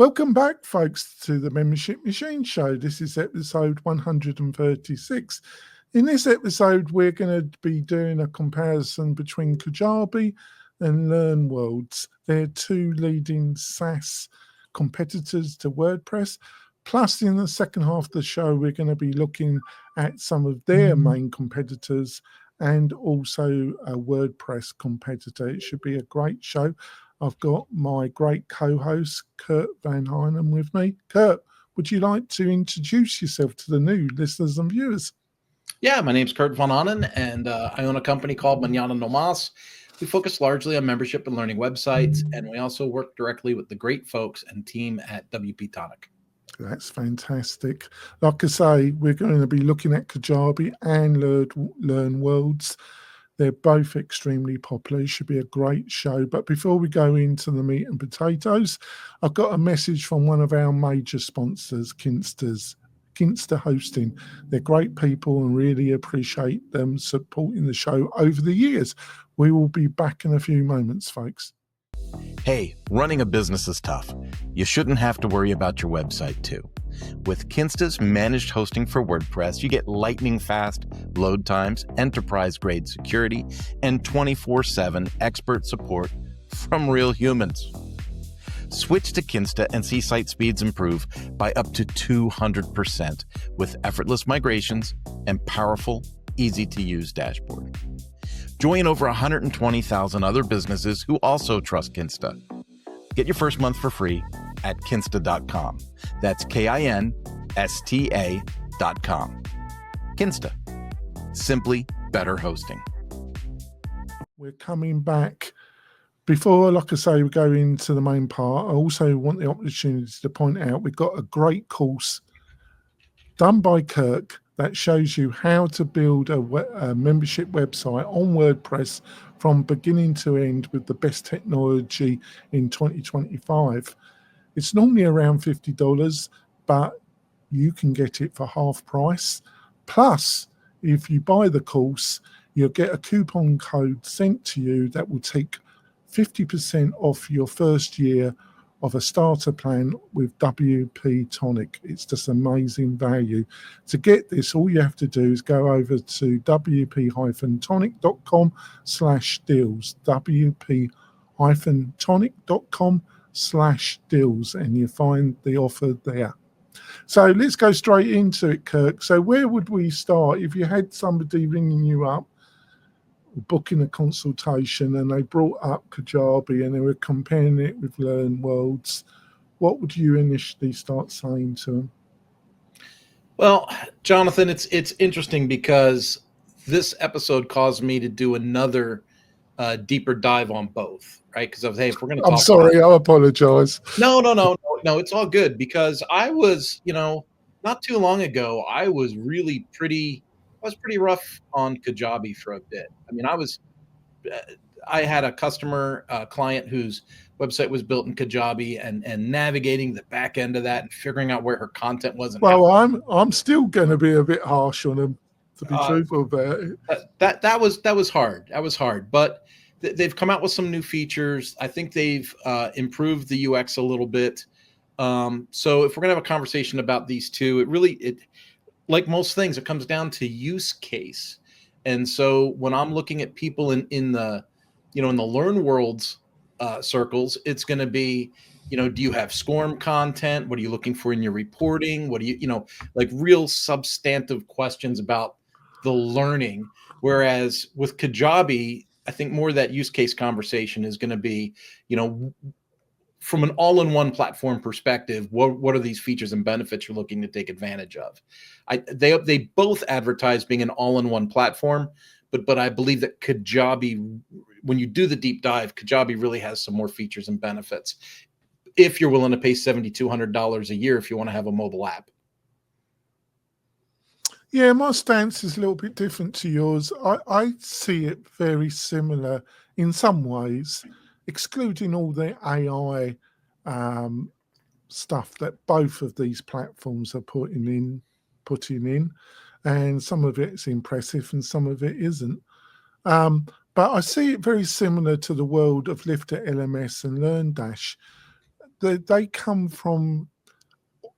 Welcome back, folks, to the Membership Machine Show. This is episode 136. In this episode, we're going to be doing a comparison between Kajabi and LearnWorlds. They're two leading SaaS competitors to WordPress. Plus, in the second half of the show, we're going to be looking at some of their main competitors and also a WordPress competitor. It should be a great show. I've got my great co-host, Kurt Van Heinen, with me. Kurt, would you like to introduce yourself to the new listeners and viewers? Yeah, my name's Kurt Van Heinen, and I own a company called Mañana No Mas. We focus largely on membership and learning websites, and we also work directly with the great folks and team at WP-Tonic. That's fantastic. Like I say, we're going to be looking at Kajabi and LearnWorlds. They're both extremely popular. It should be a great show. But before we go into the meat and potatoes, I've got a message from one of our major sponsors, Kinsta Hosting. They're great people and really appreciate them supporting the show over the years. We will be back in a few moments, folks. Hey, running a business is tough. You shouldn't have to worry about your website too. With Kinsta's managed hosting for WordPress, you get lightning fast load times, enterprise-grade security, and 24/7 expert support from real humans. Switch to Kinsta and see site speeds improve by up to 200% with effortless migrations and powerful, easy-to-use dashboard. Join over 120,000 other businesses who also trust Kinsta. Get your first month for free at kinsta.com. That's KINSTA.com. Kinsta. Simply better hosting. We're coming back. Before, like I say, we go into the main part, I also want the opportunity to point out we've got a great course done by Kirk that shows you how to build a membership website on WordPress from beginning to end with the best technology in 2025. It's normally around $50, but you can get it for half price. Plus, if you buy the course, you'll get a coupon code sent to you that will take 50% off your first year of a starter plan with WP-Tonic. It's just amazing value. To get this, all you have to do is go over to wp-tonic.com/deals, wp-tonic.com/deals, and you find the offer there. So let's go straight into it, Kirk. So where would we start if you had somebody ringing you up, booking a consultation, and they brought up Kajabi and they were comparing it with LearnWorlds? What would you initially start saying to them? Well, Jonathan, it's interesting because this episode caused me to do another deeper dive on both, right? Because of, hey, if we're going to talk, I'm sorry, I apologize. No, it's all good, because I was, not too long ago, I was pretty rough on Kajabi for a bit. I mean, I had a customer client whose website was built in Kajabi, and navigating the back end of that and figuring out where her content was. Well, I'm still going to be a bit harsh on them, to be truthful about it. That was hard. That was hard, but they've come out with some new features. I think they've improved the UX a little bit. So if we're gonna have a conversation about these two, it like most things, it comes down to use case. And so when I'm looking at people in the LearnWorlds circles, it's going to be, do you have SCORM content? What are you looking for in your reporting? What do you, like real substantive questions about the learning. Whereas with Kajabi, I think more of that use case conversation is going to be, from an all-in-one platform perspective, what are these features and benefits you're looking to take advantage of? They both advertise being an all-in-one platform, but I believe that Kajabi, when you do the deep dive, Kajabi really has some more features and benefits if you're willing to pay $7,200 a year if you want to have a mobile app. Yeah, my stance is a little bit different to yours. I see it very similar in some ways, excluding all the AI stuff that both of these platforms are putting in, and some of it's impressive and some of it isn't. But I see it very similar to the world of Lifter LMS and LearnDash. they come from.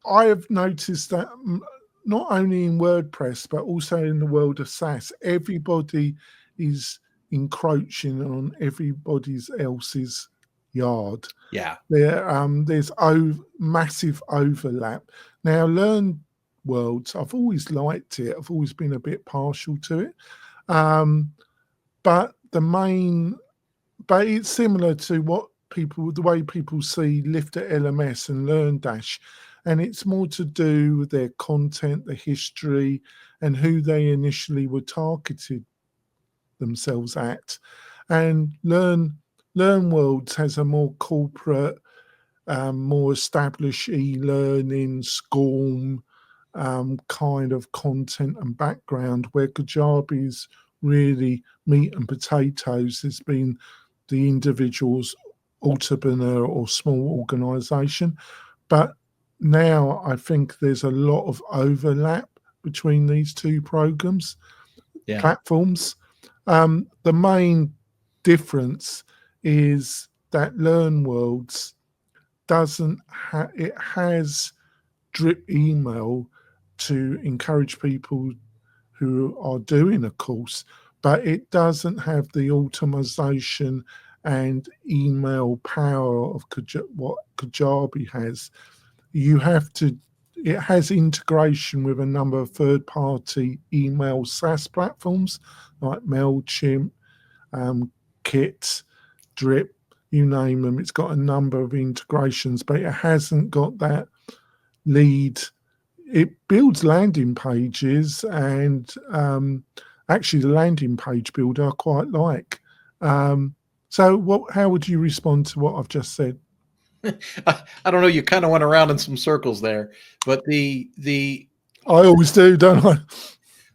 I have noticed that not only in WordPress but also in the world of SaaS, everybody is encroaching on everybody else's yard. Yeah. There's massive overlap. Now, LearnWorlds, I've always liked it. I've always been a bit partial to it. But it's similar to the way people see Lifter LMS and LearnDash, and it's more to do with their content, the history, and who they initially were targeted themselves at. And LearnWorlds has a more corporate, more established e-learning, SCORM kind of content and background, where Kajabi's really meat and potatoes has been the individual's entrepreneur or small organization. But now I think there's a lot of overlap between these two programs, platforms. The main difference is that LearnWorlds it has drip email to encourage people who are doing a course, but it doesn't have the automation and email power of what Kajabi has. It has integration with a number of third-party email SaaS platforms like MailChimp, Kit, Drip, you name them. It's got a number of integrations, but it hasn't got that lead. It builds landing pages, and actually the landing page builder I quite like. So how would you respond to what I've just said? I don't know. You kind of went around in some circles there, but I always do, don't I?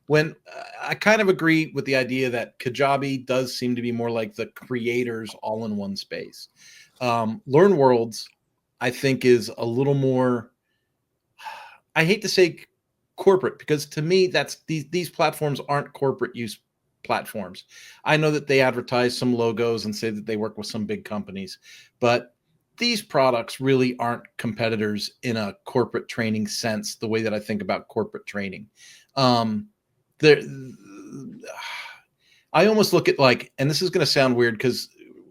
When I kind of agree with the idea that Kajabi does seem to be more like the creators all in one space. LearnWorlds, I think, is a little more, I hate to say corporate, because to me, these platforms aren't corporate use platforms. I know that they advertise some logos and say that they work with some big companies, but these products really aren't competitors in a corporate training sense, the way that I think about corporate training. I almost look at and this is going to sound weird because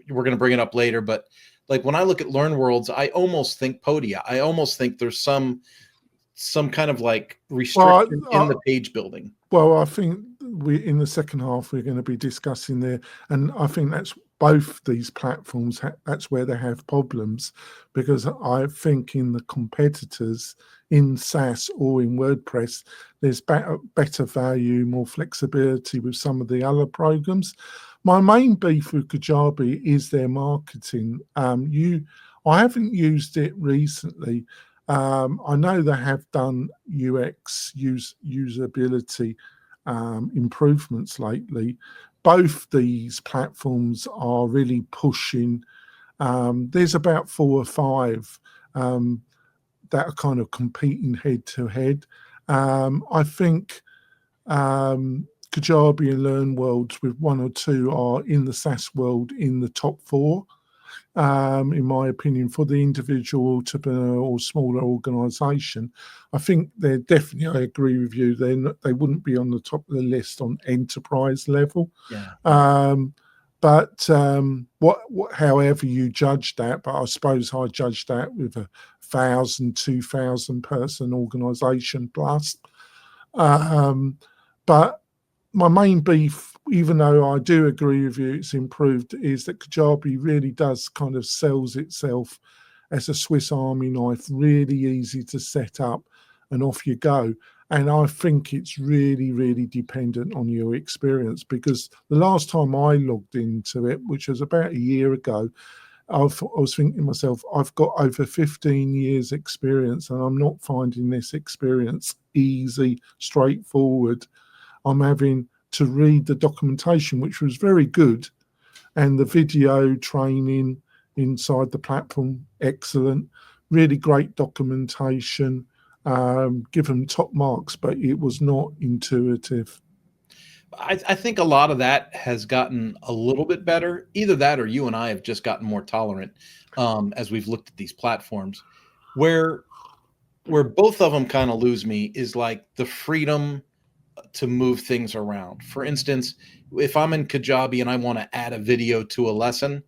we're going to bring it up later, but when I look at LearnWorlds, I almost think Podia. I almost think there's some kind of restriction in the page building. Well, I think in the second half, we're going to be discussing there. And I think that's both these platforms, that's where they have problems, because I think in the competitors in SaaS or in WordPress, there's better value, more flexibility with some of the other programs. My main beef with Kajabi is their marketing. I haven't used it recently. I know they have done UX usability improvements lately. Both these platforms are really pushing. There's about 4 or 5 that are kind of competing head to head. I think Kajabi and LearnWorlds, with 1 or 2, are in the SaaS world in the top 4. In my opinion, for the individual entrepreneur or smaller organization. I think they're definitely, I agree with you, they wouldn't be on the top of the list on enterprise level. Yeah. But however you judge that, but I suppose I judge that with 1,000, 2,000 person organization plus. But my main beef, even though I do agree with you, it's improved, is that Kajabi really does kind of sells itself as a Swiss Army knife, really easy to set up and off you go. And I think it's really, really dependent on your experience, because the last time I logged into it, which was about a year ago, I was thinking to myself, I've got over 15 years experience and I'm not finding this experience easy, straightforward. I'm having to read the documentation, which was very good, and the video training inside the platform, excellent, really great documentation, give them top marks, but it was not intuitive. I think a lot of that has gotten a little bit better. Either that or you and I have just gotten more tolerant as we've looked at these platforms. Where both of them kind of lose me is like the freedom to move things around. For instance, if I'm in Kajabi and I want to add a video to a lesson,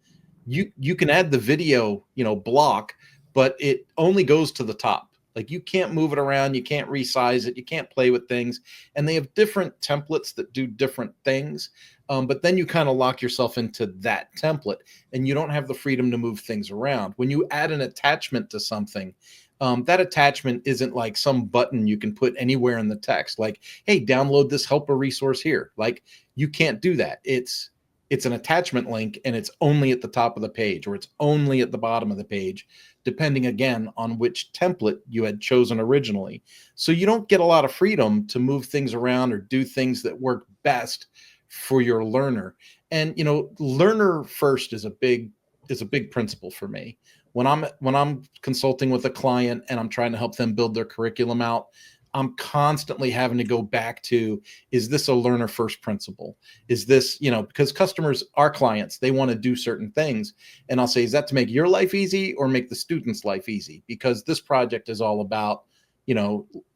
you can add the video, block, but it only goes to the top. Like you can't move it around, you can't resize it, you can't play with things. And they have different templates that do different things. But then you kind of lock yourself into that template and you don't have the freedom to move things around. When you add an attachment to something, that attachment isn't like some button you can put anywhere in the text. Like, hey, download this helper resource here. Like you can't do that. It's an attachment link and it's only at the top of the page or it's only at the bottom of the page, depending again on which template you had chosen originally. So you don't get a lot of freedom to move things around or do things that work best for your learner. And learner first is a big principle for me. When I'm consulting with a client and I'm trying to help them build their curriculum out, I'm constantly having to go back to, is this a learner first principle? Is this, because customers are clients, they want to do certain things. And I'll say, is that to make your life easy or make the student's life easy? Because this project is all about,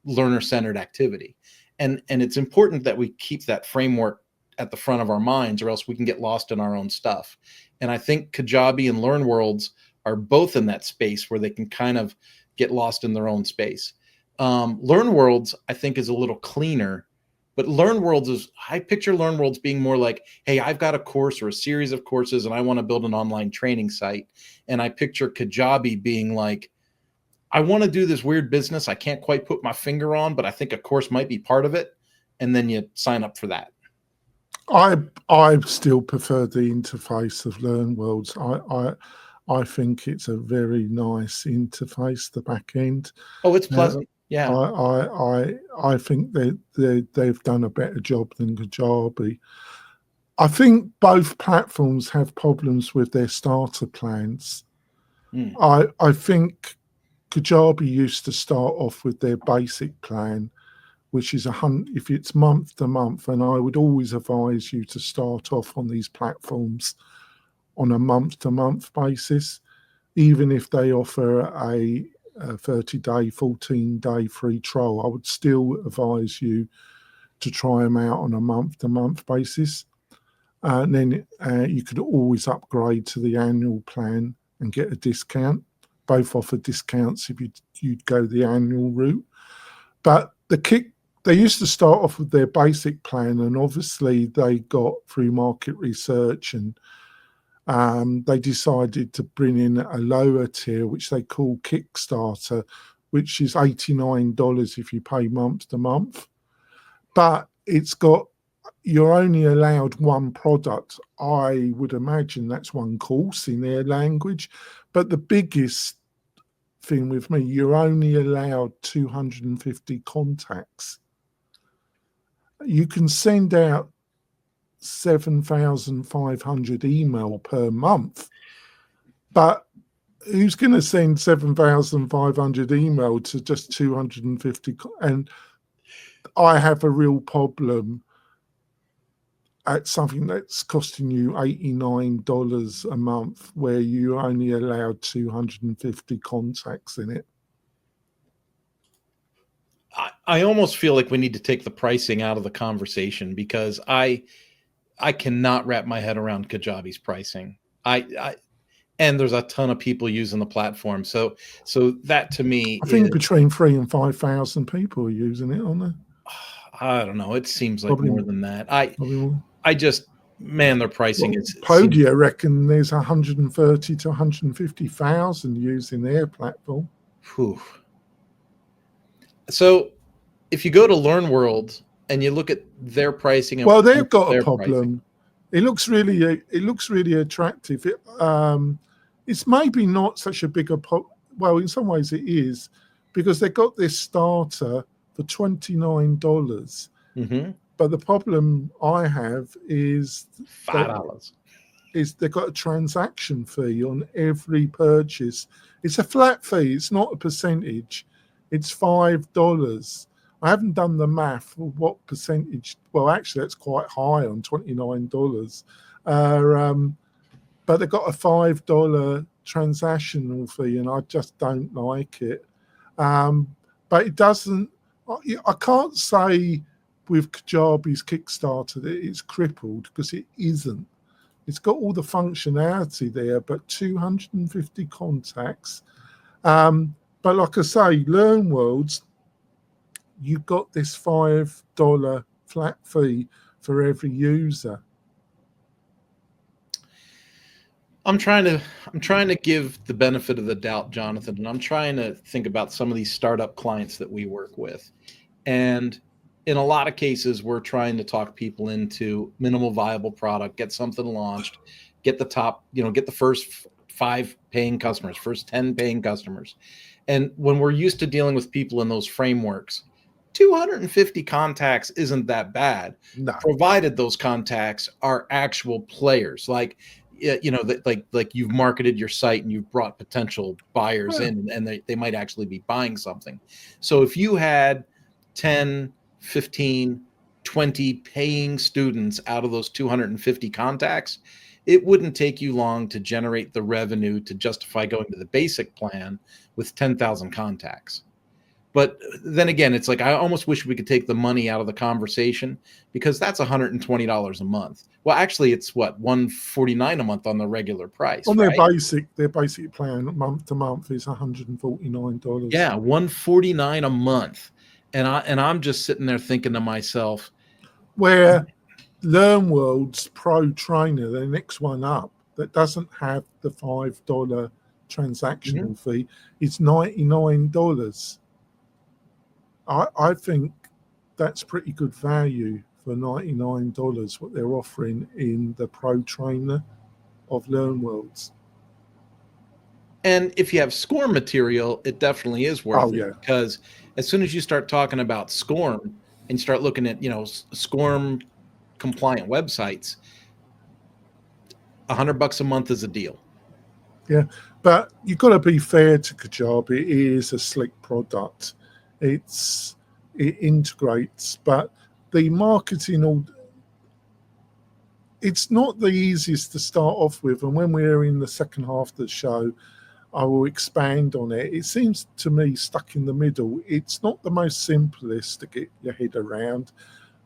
learner-centered activity. And it's important that we keep that framework at the front of our minds or else we can get lost in our own stuff. And I think Kajabi and LearnWorlds are both in that space where they can kind of get lost in their own space. LearnWorlds, I think, is a little cleaner, but I picture LearnWorlds being more like, hey, I've got a course or a series of courses and I want to build an online training site. And I picture Kajabi being like, I want to do this weird business I can't quite put my finger on, but I think a course might be part of it. And then you sign up for that. I still prefer the interface of LearnWorlds. I think it's a very nice interface, the back end. Oh, it's pleasant. Yeah. I think they've done a better job than Kajabi. I think both platforms have problems with their starter plans. I think Kajabi used to start off with their basic plan, which is if it's month to month, and I would always advise you to start off on these platforms on a month to month basis, even if they offer a 30-day, 14-day free trial. I would still advise you to try them out on a month to month basis. And then you could always upgrade to the annual plan and get a discount. Both offer discounts if you'd go the annual route. But they used to start off with their basic plan, and obviously they got through market research and they decided to bring in a lower tier, which they call Kickstarter, which is $89 if you pay month to month. But you're only allowed one product. I would imagine that's one course in their language. But the biggest thing with me, you're only allowed 250 contacts. You can send out 7,500 email per month, but who's going to send 7,500 email to just 250? And I have a real problem at something that's costing you $89 a month where you're only allowed 250 contacts in it. I almost feel like we need to take the pricing out of the conversation because I cannot wrap my head around Kajabi's pricing. And there's a ton of people using the platform. So that to me, I think between 3,000 and 5,000 people are using it on there. I don't know. It seems like Probably more than that. more. Their pricing is. Podia reckon there's 130 to 150,000 using their platform. Whew. So if you go to LearnWorld and you look at their pricing, they've got a problem. It looks really attractive. It's maybe not such a big well, in some ways it is, because they got this starter for $29. Mm-hmm. But the problem I have is $5. They've got a transaction fee on every purchase. It's a flat fee. It's not a percentage. It's $5. I haven't done the math of what percentage. Well, actually, that's quite high on $29. But they've got a $5 transactional fee, and I just don't like it. But it doesn't. I can't say with Kajabi's Kickstarter that it's crippled, because it isn't. It's got all the functionality there, but 250 contacts. But like I say, LearnWorlds, you've got this $5 flat fee for every user. I'm trying to give the benefit of the doubt, Jonathan, and I'm trying to think about some of these startup clients that we work with. And in a lot of cases, we're trying to talk people into minimal viable product, get something launched, get the top, get the first 5 paying customers, first 10 paying customers. And when we're used to dealing with people in those frameworks, 250 contacts isn't that bad, No. provided those contacts are actual players. Like you've marketed your site and you've brought potential buyers in, and they might actually be buying something. So if you had 10, 15, 20 paying students out of those 250 contacts, it wouldn't take you long to generate the revenue to justify going to the basic plan with 10,000 contacts. But then again, it's like, I almost wish we could take the money out of the conversation, because that's $120 a month. Well, actually, it's what, $149 a month on the regular price. On right? their basic plan month to month is $149. Yeah, $149 a month. And I'm just sitting there thinking to myself, where LearnWorlds Pro Trainer, the next one up, that doesn't have the $5 transactional fee, is $99. I think that's pretty good value for $99, what they're offering in the Pro Trainer of LearnWorlds. and if you have SCORM material, it definitely is worth it, because as soon as you start talking about SCORM and start looking at, SCORM compliant websites, $100 a month is a deal. Yeah, but you've got to be fair to Kajabi. It is a slick product. It integrates, but the marketing, it's not the easiest to start off with. And when we're in the second half of the show, I will expand on it. It seems to me stuck in the middle. It's not the most simplest to get your head around,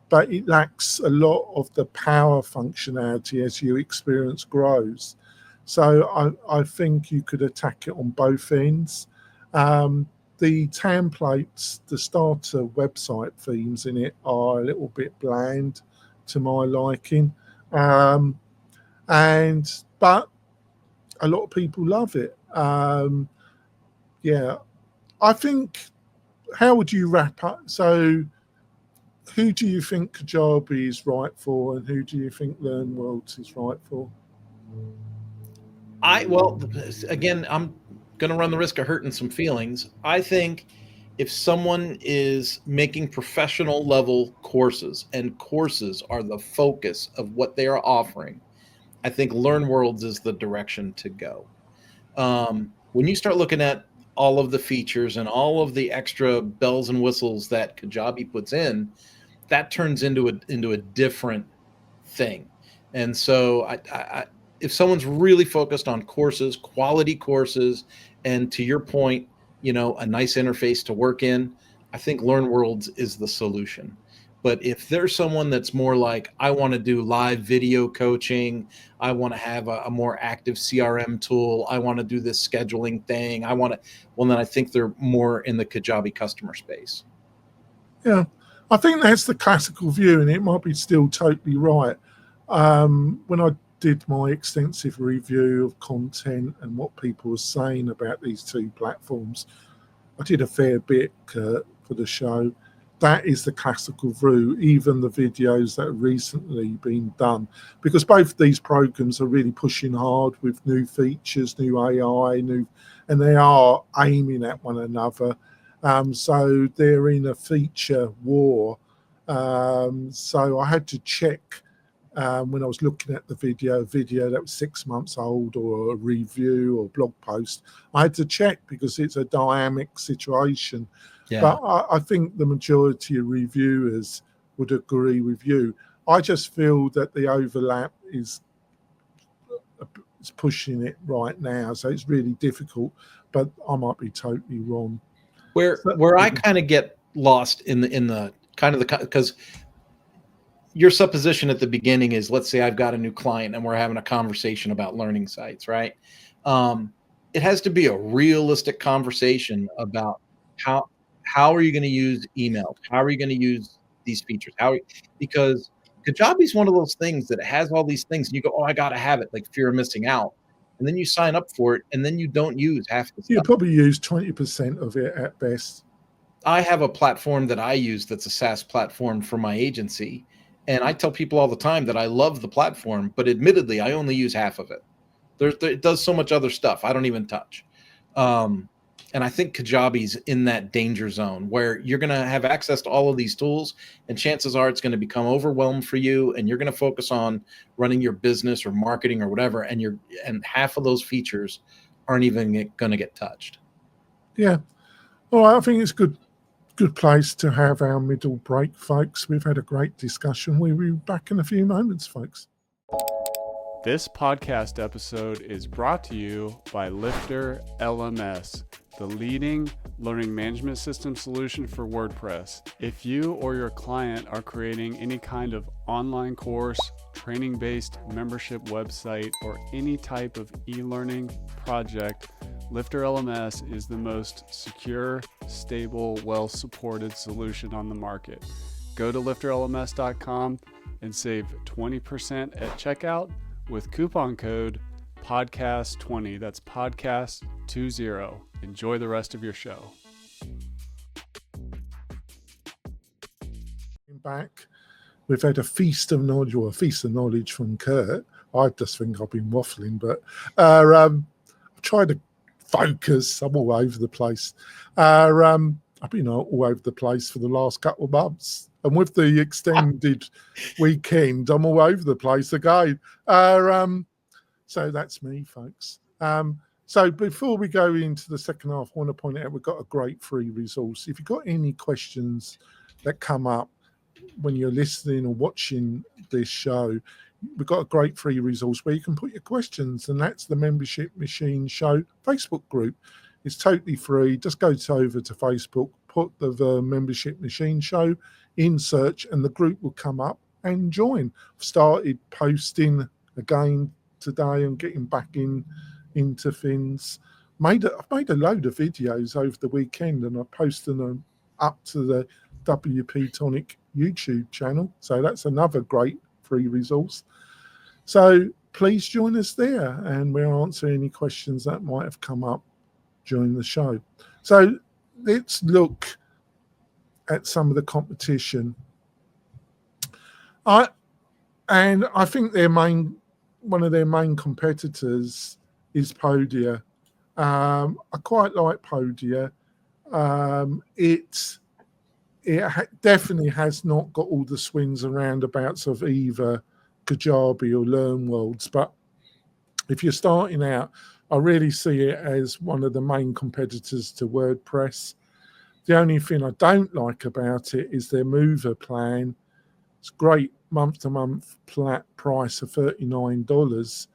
but it lacks a lot of the power functionality as your experience grows. So I think you could attack it on both ends. The templates, the starter website themes in it are a little bit bland to my liking. But a lot of people love it. Yeah, I think, how would you wrap up? So who do you think Kajabi is right for, and who do you think LearnWorlds is right for? Well, again, I'm going to run the risk of hurting some feelings. I think if someone is making professional level courses, and courses are the focus of what they are offering, I think LearnWorlds is the direction to go. When you start looking at all of the features and all of the extra bells and whistles that Kajabi puts in, that turns into a different thing. And so if someone's really focused on courses, quality courses, and to your point, a nice interface to work in, I think LearnWorlds is the solution. But if there's someone that's more like, I want to do live video coaching, I want to have a more active CRM tool, I want to do this scheduling thing, then I think they're more in the Kajabi customer space. Yeah, I think that's the classical view, and it might be still totally right. When I did my extensive review of content and what people were saying about these two platforms, I did a fair bit, Kurt, for the show. That is the classical view, even the videos that have recently been done, because both of these programs are really pushing hard with new features, new AI, and they are aiming at one another. So they're in a feature war. So I had to check when I was looking at the video that was 6 months old, or a review or blog post, I had to check because it's a dynamic situation. Yeah. But I think the majority of reviewers would agree with you. I just feel that the overlap is pushing it right now, so it's really difficult. But I might be totally wrong. Where I kind of get lost in the kind of because your supposition at the beginning is, let's say I've got a new client and we're having a conversation about learning sites, right? It has to be a realistic conversation about how are you going to use email? How are you going to use these features? Because Kajabi is one of those things that has all these things and you go, oh, I got to have it, like fear of missing out. And then you sign up for it and then you don't use half the stuff. You probably use 20% of it at best. I have a platform that I use that's a SaaS platform for my agency. And I tell people all the time that I love the platform, but admittedly, I only use half of it. It does so much other stuff I don't even touch. And I think Kajabi's in that danger zone where you're going to have access to all of these tools, and chances are it's going to become overwhelmed for you, and you're going to focus on running your business or marketing or whatever, and half of those features aren't even going to get touched. Yeah. All right, I think it's good place to have our middle break, folks. We've had a great discussion. We'll be back in a few moments, folks. This podcast episode is brought to you by Lifter LMS, the leading learning management system solution for WordPress. If you or your client are creating any kind of online course, training-based membership website, or any type of e-learning project, Lifter LMS is the most secure, stable, well-supported solution on the market. Go to lifterlms.com and save 20% at checkout with coupon code podcast20. That's podcast20. Enjoy the rest of your show. Back, we've had a feast of knowledge from Kurt. I just think I've been waffling, but I've tried to focus. I'm all over the place. I've been all over the place for the last couple of months, and with the extended weekend, I'm all over the place again. So that's me, folks. So before we go into the second half, I want to point out we've got a great free resource. If you've got any questions that come up when you're listening or watching this show, we've got a great free resource where you can put your questions, and that's the Membership Machine Show Facebook group. It's totally free. Just go over to Facebook, put the Membership Machine Show in search, and the group will come up, and join. I've started posting again today and getting back into things. I've made a load of videos over the weekend, and I posted them up to the WP-Tonic YouTube channel. So that's another great free resource. So please join us there, and we'll answer any questions that might have come up during the show. So let's look at some of the competition. I think one of their main competitors is Podia. I quite like Podia. It definitely has not got all the swings and roundabouts of either Kajabi or LearnWorlds, but if you're starting out, I really see it as one of the main competitors to WordPress. The only thing I don't like about it is their mover plan. It's great month-to-month flat price of $39,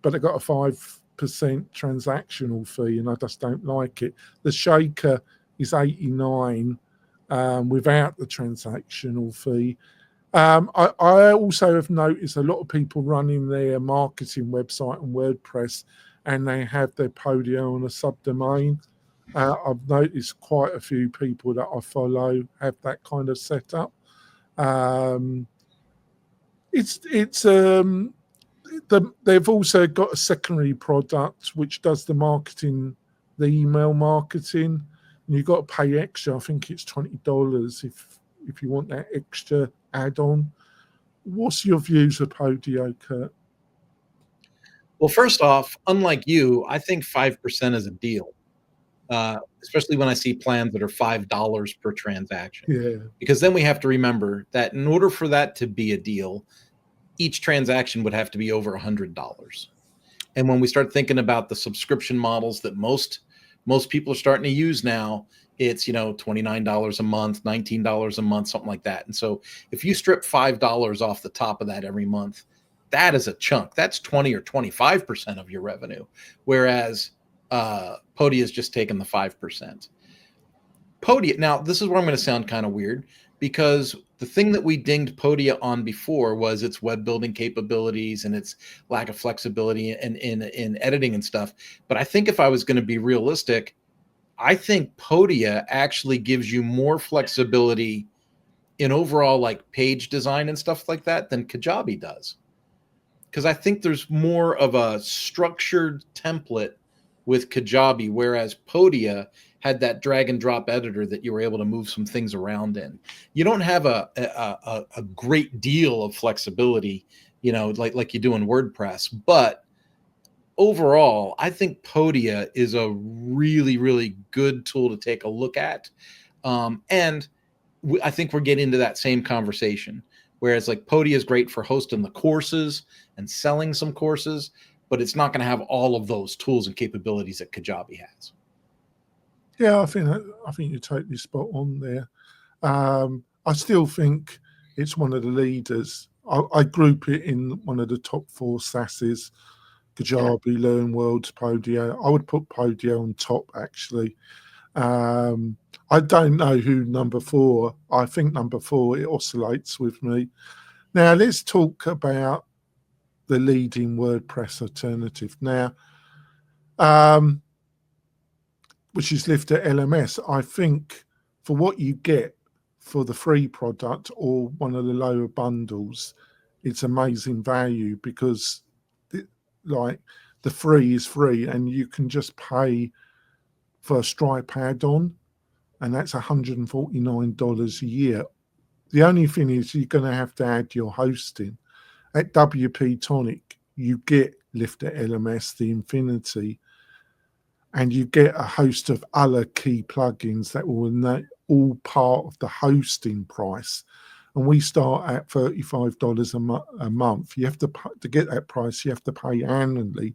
but they got a 5% transactional fee, and I just don't like it. The Shaker is $89 without the transactional fee. I also have noticed a lot of people running their marketing website on WordPress, and they have their Podia on a subdomain. I've noticed quite a few people that I follow have that kind of setup. They've also got a secondary product which does the marketing, the email marketing, and you've got to pay extra. I think it's $20 if you want that extra add-on. What's your views of Podio, Kurt? Well, first off, unlike you, I think 5% is a deal. especially when I see plans that are $5 per transaction. Yeah. Because then we have to remember that in order for that to be a deal, each transaction would have to be over $100. And when we start thinking about the subscription models that most people are starting to use now, it's, $29 a month, $19 a month, something like that. And so if you strip $5 off the top of that every month, that is a chunk. That's 20 or 25% of your revenue. Whereas Podia is just taking the 5%. Podia, now this is where I'm going to sound kind of weird, because the thing that we dinged Podia on before was its web building capabilities and its lack of flexibility in editing and stuff. But I think if I was going to be realistic, I think Podia actually gives you more flexibility in overall like page design and stuff like that than Kajabi does. Because I think there's more of a structured template with Kajabi, whereas Podia had that drag and drop editor that you were able to move some things around in. You don't have a great deal of flexibility, like you do in WordPress. But overall, I think Podia is a really, really good tool to take a look at. And I think we're getting into that same conversation. Whereas like Podia is great for hosting the courses and selling some courses, but it's not going to have all of those tools and capabilities that Kajabi has. Yeah, I think you're totally spot on there. I still think it's one of the leaders. I group it in one of the top 4 SaaSes: Kajabi, LearnWorlds, Podia. I would put Podia on top, actually. I don't know who number 4. I think number 4, it oscillates with me. Now, let's talk about the leading WordPress alternative now, which is Lifter LMS. I think for what you get for the free product or one of the lower bundles, it's amazing value, because the free is free and you can just pay for a Stripe add-on, and that's $149 a year. The only thing is you're going to have to add your hosting. At WP-Tonic, you get Lifter LMS, the Infinity, and you get a host of other key plugins that will all part of the hosting price. And we start at $35 a month. You have to get that price, you have to pay annually.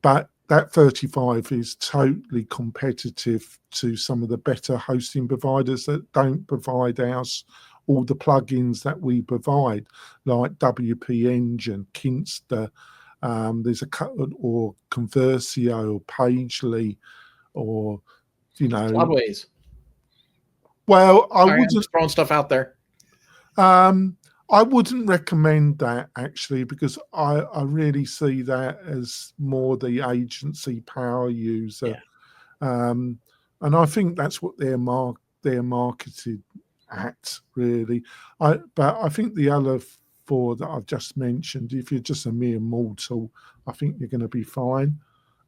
But that 35 is totally competitive to some of the better hosting providers that don't provide us all the plugins that we provide, like WP Engine, Kinsta, there's a couple, or Conversio, or Pagely, or Cloudways. Well, I I'm wouldn't just throwing stuff out there. I wouldn't recommend that, actually, because I really see that as more the agency power user. Yeah. And I think that's what they're marketed at, really. But I think the other 4 that I've just mentioned, if you're just a mere mortal, I think you're going to be fine.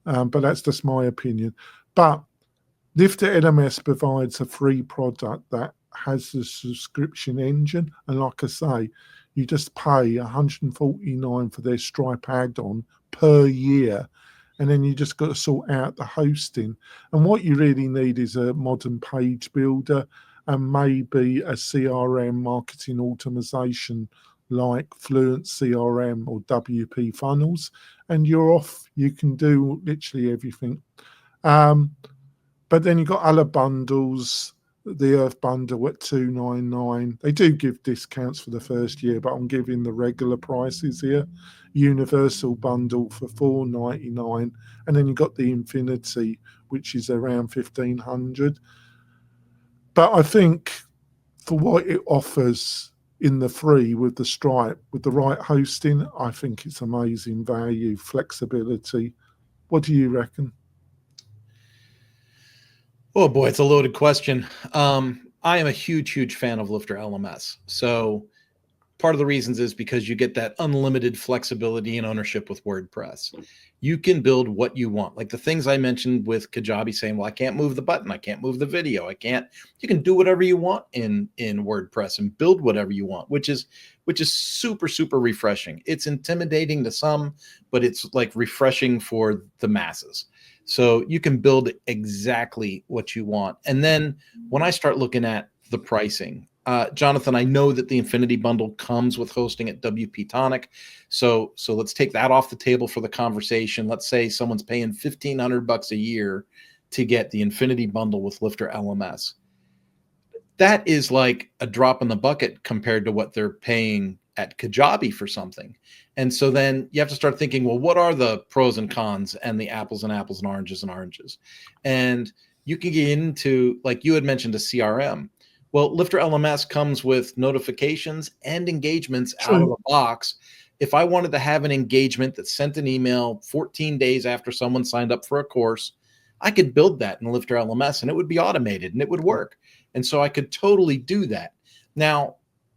But that's just my opinion. But Lifter LMS provides a free product that has the subscription engine, and like I say, you just pay $149 for their Stripe add-on per year, and then you just got to sort out the hosting. And what you really need is a modern page builder and maybe a CRM, marketing automation, like Fluent CRM or WP Funnels, and you're off. You can do literally everything. But then you've got other bundles. The Earth bundle at $299. They do give discounts for the first year, but I'm giving the regular prices here. Universal bundle for $499, and then you've got the Infinity, which is around $1,500. But I think for what it offers in the free with the Stripe, with the right hosting, I think it's amazing value, flexibility. What do you reckon? Oh boy, it's a loaded question. I am a huge fan of Lifter LMS. So part of the reasons is because you get that unlimited flexibility and ownership with WordPress. You can build what you want. Like the things I mentioned with Kajabi saying, well, I can't move the button, I can't move the video, you can do whatever you want in WordPress and build whatever you want, which is super refreshing. It's intimidating to some, but it's like refreshing for the masses. So you can build exactly what you want. And then when I start looking at the pricing, Jonathan, I know that the Infinity Bundle comes with hosting at WP-Tonic. So let's take that off the table for the conversation. Let's say someone's paying $1,500 a year to get the Infinity Bundle with Lifter LMS. That is like a drop in the bucket compared to what they're paying at Kajabi for something. And so then you have to start thinking, well, what are the pros and cons and the apples and apples and oranges and oranges? And you can get into, like you had mentioned, a CRM. Well, Lifter LMS comes with notifications and engagements out of the box. If I wanted to have an engagement that sent an email 14 days after someone signed up for a course, I could build that in Lifter LMS and it would be automated and it would work. And so I could totally do that. Now,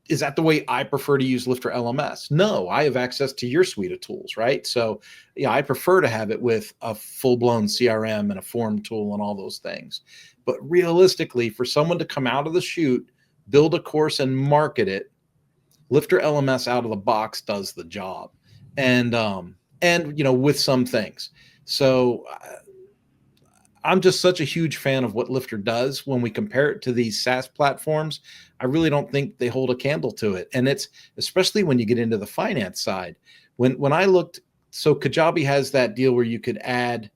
is that the way I prefer to use Lifter LMS? No, I have access to your suite of tools, right? So yeah, I prefer to have it with a full-blown CRM and a form tool and all those things. But realistically, for someone to come out of the chute, build a course and market it, Lifter LMS out of the box does the job. And with some things. So I'm just such a huge fan of what Lifter does. When we compare it to these SaaS platforms, I really don't think they hold a candle to it. And it's especially when you get into the finance side. When I looked, so Kajabi has that deal where you could add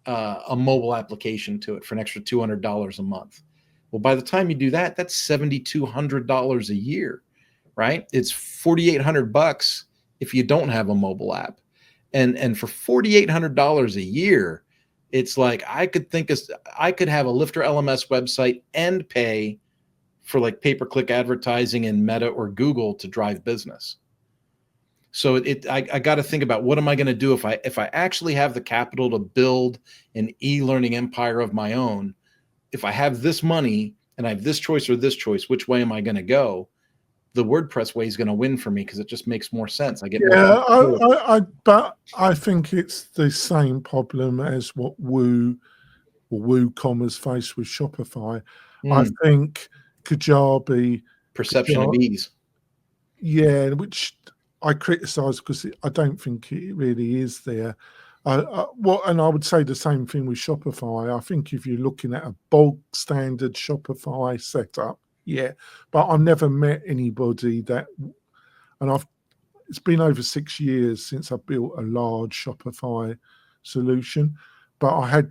a mobile application to it for an extra $200 a month. Well, by the time you do that, that's $7,200 a year, right? It's $4,800 if you don't have a mobile app. And for $4,800 a year, it's like I could have a Lifter LMS website and pay for like pay-per-click advertising in Meta or Google to drive business. So I got to think about, what am I going to do if I actually have the capital to build an e-learning empire of my own? If I have this money and I have this choice or this choice, which way am I going to go? The WordPress way is going to win for me because it just makes more sense. I get but I think it's the same problem as what WooCommerce faced with Shopify. I think Kajabi perception of ease. Yeah, which I criticise because I don't think it really is there. And I would say the same thing with Shopify. I think if you're looking at a bog standard Shopify setup, yeah, but I've never met anybody that, and it's been over 6 years since I built a large Shopify solution. But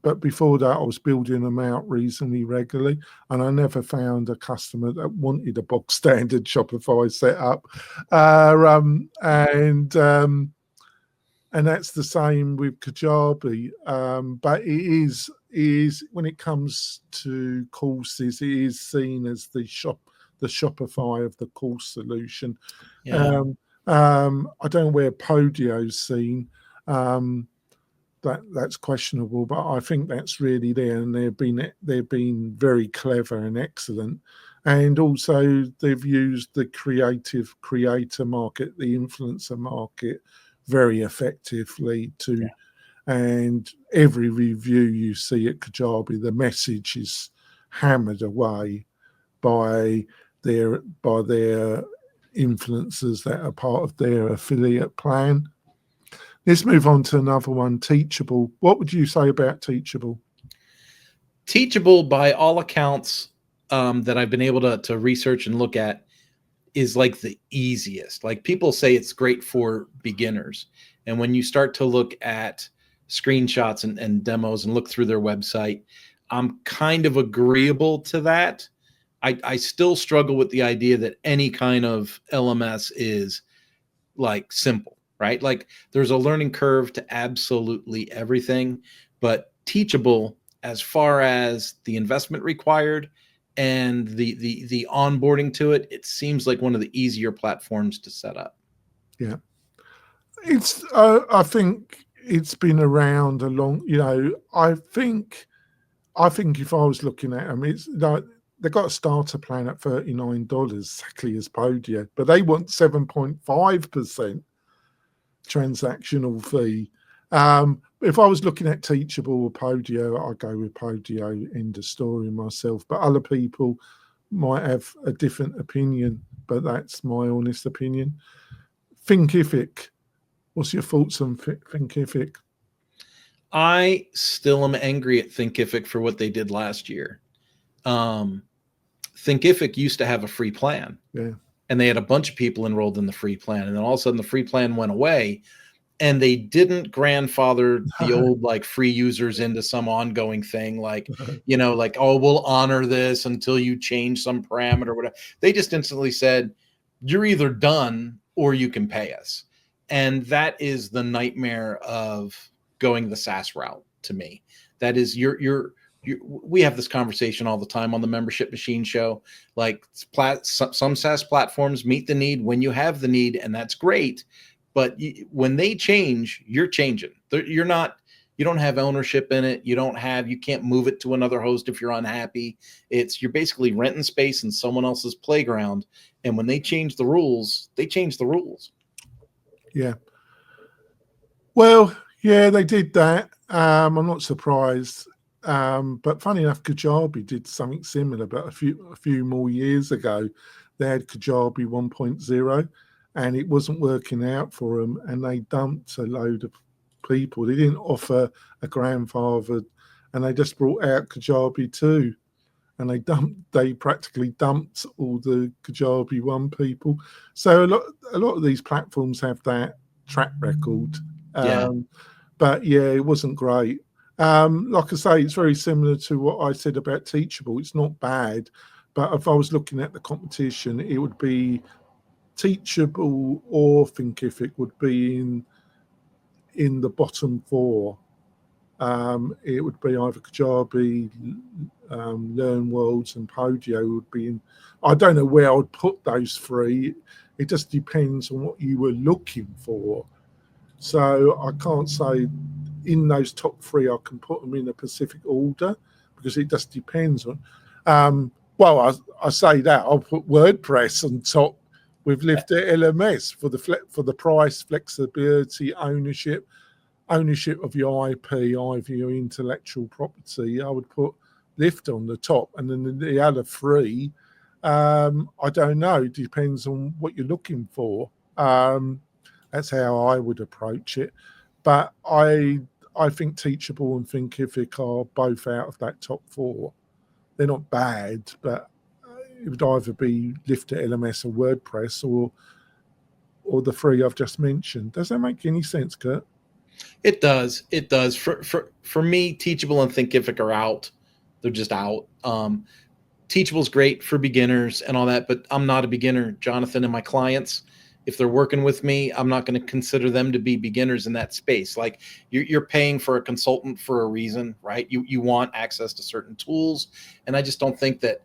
but before that, I was building them out reasonably regularly, and I never found a customer that wanted a box standard Shopify setup. And that's the same with Kajabi. But it is when it comes to courses, it is seen as the Shopify of the course solution. Yeah. I don't know where Podio's seen. That's questionable, but I think that's really there, and they've been very clever and excellent. And also they've used the creator market, the influencer market, very effectively too. Yeah. And every review you see at Kajabi, the message is hammered away by their influencers that are part of their affiliate plan. Let's move on to another one, Teachable. What would you say about Teachable? Teachable, by all accounts that I've been able to research and look at, is like the easiest. Like, people say it's great for beginners. And when you start to look at screenshots and demos and look through their website, I'm kind of agreeable to that. I still struggle with the idea that any kind of LMS is like simple, right? Like, there's a learning curve to absolutely everything, but Teachable, as far as the investment required and the onboarding to it, it seems like one of the easier platforms to set up. Yeah, it's I think it's been around a long. I think if I was looking at them, it's like they've got a starter plan at $39, exactly as Podio, but they want 7.5% transactional fee. If I was looking at Teachable or Podio, I'd go with Podio, end of story myself. But other people might have a different opinion, but that's my honest opinion. Thinkific, what's your thoughts on Thinkific? I still am angry at Thinkific for what they did last year. Thinkific used to have a free plan. Yeah. And they had a bunch of people enrolled in the free plan. And then all of a sudden the free plan went away, and they didn't grandfather the old like free users into some ongoing thing. Like, like, oh, we'll honor this until you change some parameter or whatever. They just instantly said, you're either done or you can pay us. And that is the nightmare of going the SaaS route to me. That is we have this conversation all the time on the Membership Machine show. Like some SaaS platforms meet the need when you have the need, and that's great. But when they change, you're changing. You don't have ownership in it. You can't move it to another host if you're unhappy. You're basically renting space in someone else's playground. And when they change the rules, they change the rules. Yeah. Well, yeah, they did that. I'm not surprised. But funny enough, Kajabi did something similar, but a few more years ago. They had Kajabi 1.0, and it wasn't working out for them, and they dumped a load of people. They didn't offer a grandfather, and they just brought out Kajabi 2, and they practically dumped all the Kajabi 1 people. So a lot of these platforms have that track record. Yeah. But yeah, it wasn't great. Like I say, it's very similar to what I said about Teachable. It's not bad, but if I was looking at the competition, it would be Teachable or Thinkific would be in the bottom 4. It would be either Kajabi, LearnWorlds, and Podio would be in. I don't know where I would put those 3. It just depends on what you were looking for. So I can't say in those top 3 I can put them in a specific order, because it just depends on. Well, I say that I'll put WordPress on top with Lifter LMS for the price, flexibility, ownership of your IP, of your intellectual property. I would put Lifter on the top, and then the other 3, I don't know. It depends on what you're looking for. That's how I would approach it. But I think Teachable and Thinkific are both out of that top 4. They're not bad, but it would either be Lifter LMS or WordPress or the 3 I've just mentioned. Does that make any sense, Kurt? It does. It does. For me, Teachable and Thinkific are out. They're just out. Teachable's great for beginners and all that, but I'm not a beginner, Jonathan, and my clients, if they're working with me, I'm not going to consider them to be beginners in that space. Like you're paying for a consultant for a reason, right? You want access to certain tools. And I just don't think that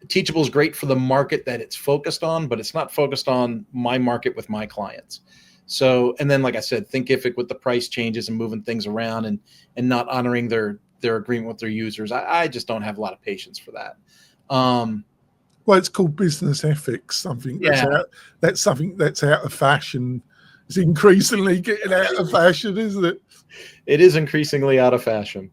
Teachable is great for the market that it's focused on, but it's not focused on my market with my clients. So, and then, like I said, Thinkific with the price changes and moving things around and not honoring their agreement with their users. I just don't have a lot of patience for that. Well, it's called business ethics. That's something that's out of fashion. It's increasingly getting out of fashion, isn't it? It is increasingly out of fashion.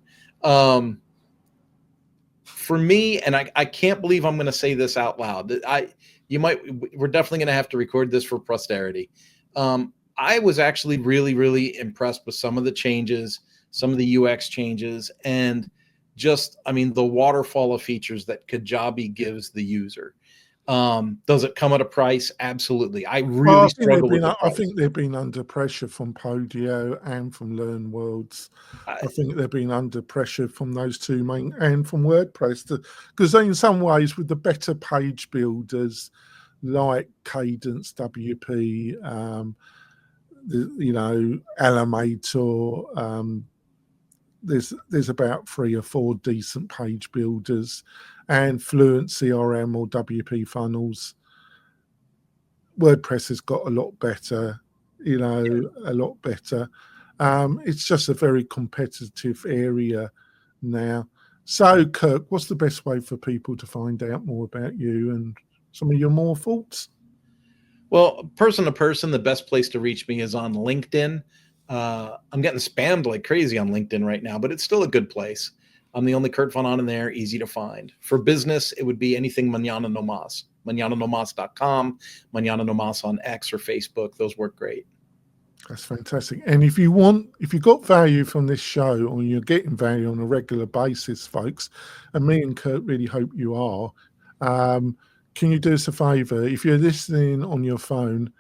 For me, and I can't believe I'm going to say this out loud. We're definitely going to have to record this for posterity. I was actually really, really impressed with some of the changes, some of the UX changes, and the waterfall of features that Kajabi gives the user. Does it come at a price? Absolutely. I struggle with it. I think they've been under pressure from Podio and from LearnWorlds. I think they've been under pressure from those 2 main, and from WordPress, because in some ways with the better page builders like Cadence, WP, Elementor, there's about 3 or 4 decent page builders, and Fluent CRM or WP Funnels. WordPress has got a lot better, a lot better. It's just a very competitive area now. So, Kirk, what's the best way for people to find out more about you and some of your more thoughts? Well, person to person, the best place to reach me is on LinkedIn. I'm getting spammed like crazy on LinkedIn right now, but it's still a good place. I'm the only Kurt Von Ahnen there, easy to find. For business, it would be anything Mañana No Mas, mañananomas.com, Mañana No Mas on X or Facebook. Those work great. That's fantastic. And if you got value from this show, or you're getting value on a regular basis, folks, and me and Kurt really hope you are, can you do us a favor? If you're listening on your phone,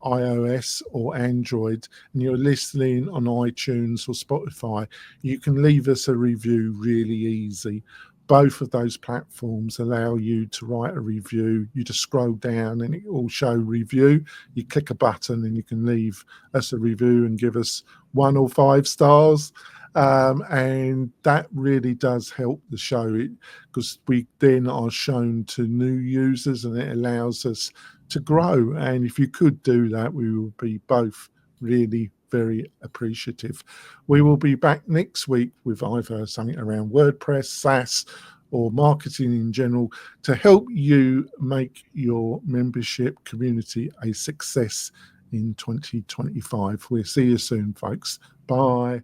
iOS or Android, and you're listening on iTunes or Spotify, you can leave us a review really easy. Both of those platforms allow you to write a review. You just scroll down and it will show review. You click a button and you can leave us a review and give us 1 or 5 stars. And that really does help the show, because we then are shown to new users and it allows us to grow. And if you could do that, we will be both really very appreciative. We will be back next week with either something around WordPress, SaaS, or marketing in general to help you make your membership community a success in 2025. We'll see you soon, folks. Bye.